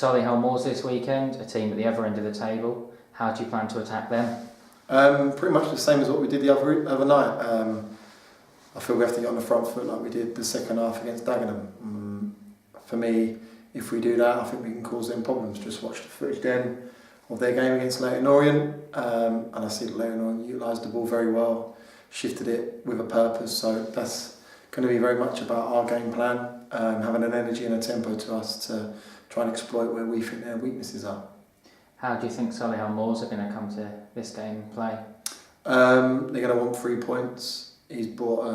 Solihull Moors this weekend, a team at the other end of the table. How do you plan to attack them? Pretty much the same as what we did the other night. I feel we have to get on the front foot like we did the second half against Dagenham. For me, if we do that, I think we can cause them problems. Just watch the footage then of their game against Leyton Orient, and I see that Leyton Orient utilised the ball very well, shifted it with a purpose. So that's going to be very much about our game plan, having an energy and a tempo to us to try and exploit where we think their weaknesses are. How do you think Solihull Moors are going to come to this game and play? They're going to want 3 points. He's brought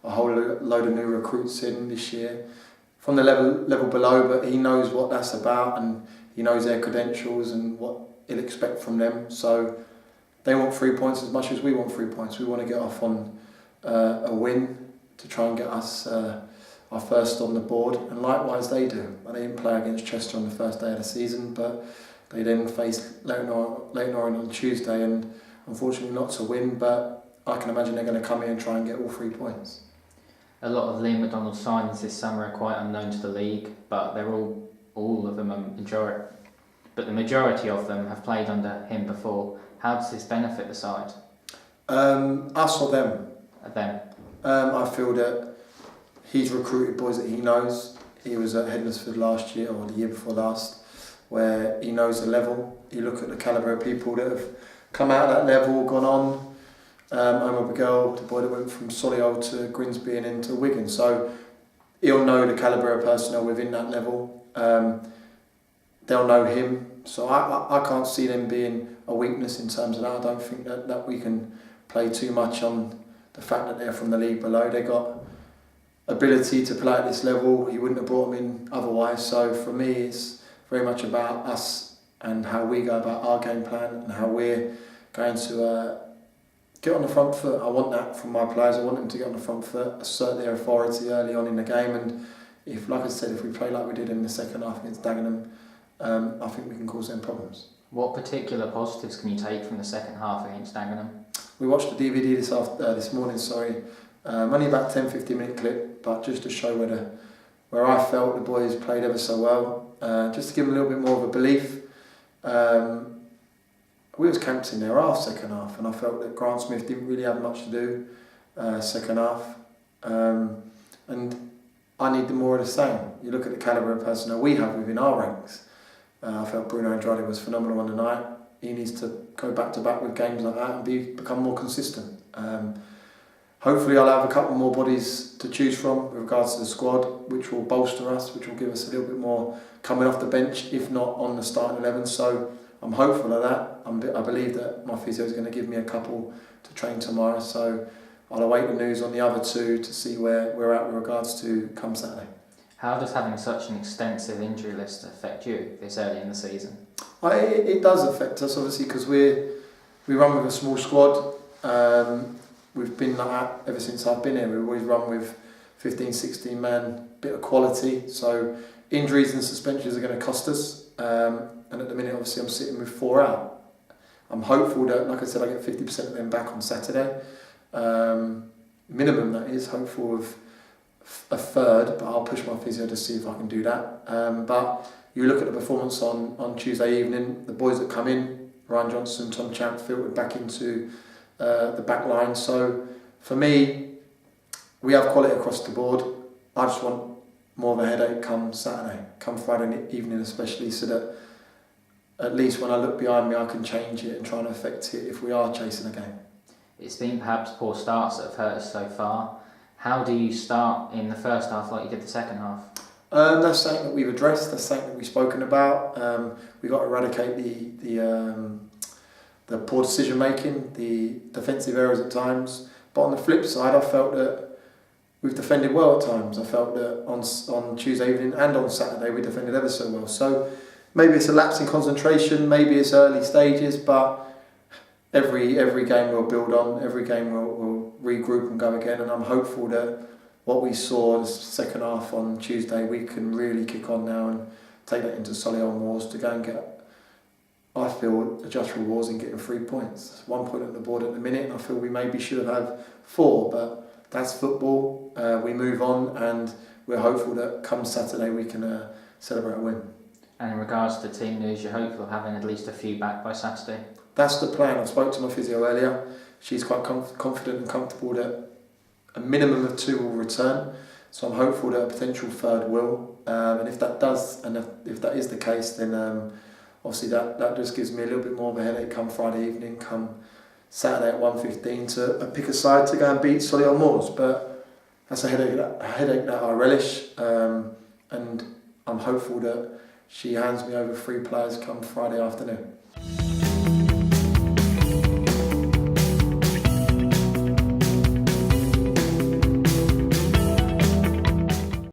a whole load of new recruits in this year from the level below, but he knows what that's about and he knows their credentials and what he'll expect from them. So they want 3 points as much as we want 3 points. We want to get off on a win to try and get us our first on the board, and likewise they do. They didn't play against Chester on the first day of the season, but they then faced Leyton Orient on Tuesday, and unfortunately not to win, but I can imagine they're going to come in and try and get all 3 points. A lot of Liam McDonald's signings this summer are quite unknown to the league, but they're all of them the majority of them have played under him before. How does this benefit the side? Us or them? Them. I feel that he's recruited boys that he knows. He was at Hednesford last year, or the year before last, where he knows the level. You look at the calibre of people that have come out of that level, gone on. Omar Bagel, the boy that went from Solihull to Grimsby and into Wigan. So he'll know the calibre of personnel within that level. They'll know him. So I can't see them being a weakness in terms of that. I don't think that we can play too much on the fact that they're from the league below. They got ability to play at this level. He wouldn't have brought them in otherwise. So for me, it's very much about us and how we go about our game plan and how we're going to get on the front foot. I want that from my players. I want them to get on the front foot, assert their authority early on in the game, and if, like I said, if we play like we did in the second half against Dagenham, I think we can cause them problems. What particular positives can you take from the second half against Dagenham? We watched the DVD this morning. Only about 10-15 minute clip, but just to show where I felt the boys played ever so well, just to give them a little bit more of a belief. We was camped in their second half, and I felt that Grant Smith didn't really have much to do second half, and I need more of the same. You look at the calibre of personnel we have within our ranks. I felt Bruno Andrade was phenomenal on the night. He needs to go back to back with games like that and become more consistent. Hopefully I'll have a couple more bodies to choose from with regards to the squad, which will bolster us, which will give us a little bit more coming off the bench, if not on the starting 11. So I'm hopeful of that. I believe that my physio is going to give me a couple to train tomorrow. So I'll await the news on the other two to see where we're at with regards to come Saturday. How does having such an extensive injury list affect you this early in the season? It does affect us, obviously, because we run with a small squad. We've been like that ever since I've been here. We've always run with 15, 16 man, bit of quality. So injuries and suspensions are going to cost us. And at the minute, obviously, I'm sitting with 4 out. I'm hopeful that, like I said, I get 50% of them back on Saturday. Minimum, that is. Hopeful of a third, but I'll push my physio to see if I can do that. But you look at the performance on Tuesday evening, the boys that come in, Ryan Johnson, Tom Champ, filtered back into the back line. So for me, we have quality across the board. I just want more of a headache come Saturday, come Friday evening especially, so that at least when I look behind me I can change it and try and affect it if we are chasing a game. It's been perhaps poor starts that have hurt us so far. How do you start in the first half like you did the second half? That's something that we've addressed, that's something that we've spoken about. We've got to eradicate the poor decision making, the defensive errors at times. But on the flip side, I felt that we've defended well at times. I felt that on Tuesday evening and on Saturday we defended ever so well. So maybe it's a lapse in concentration, maybe it's early stages, but every game we'll build on, every game we'll regroup and go again, and I'm hopeful that what we saw the second half on Tuesday, we can really kick on now and take that into Solihull Moors to go and get, I feel, a just rewards in getting 3 points. 1 point on the board at the minute, and I feel we maybe should have had 4, but that's football. We move on, and we're hopeful that come Saturday we can celebrate a win. And in regards to team news, you're hopeful of having at least a few back by Saturday? That's the plan. I spoke to my physio earlier. She's quite confident and comfortable that a minimum of 2 will return. So I'm hopeful that a potential third will. And if that does, and if that is the case, then obviously that just gives me a little bit more of a headache come Friday evening, come Saturday at 1:15 to pick a side to go and beat Solihull Moors. But that's a headache that I relish, and I'm hopeful that she hands me over 3 players come Friday afternoon.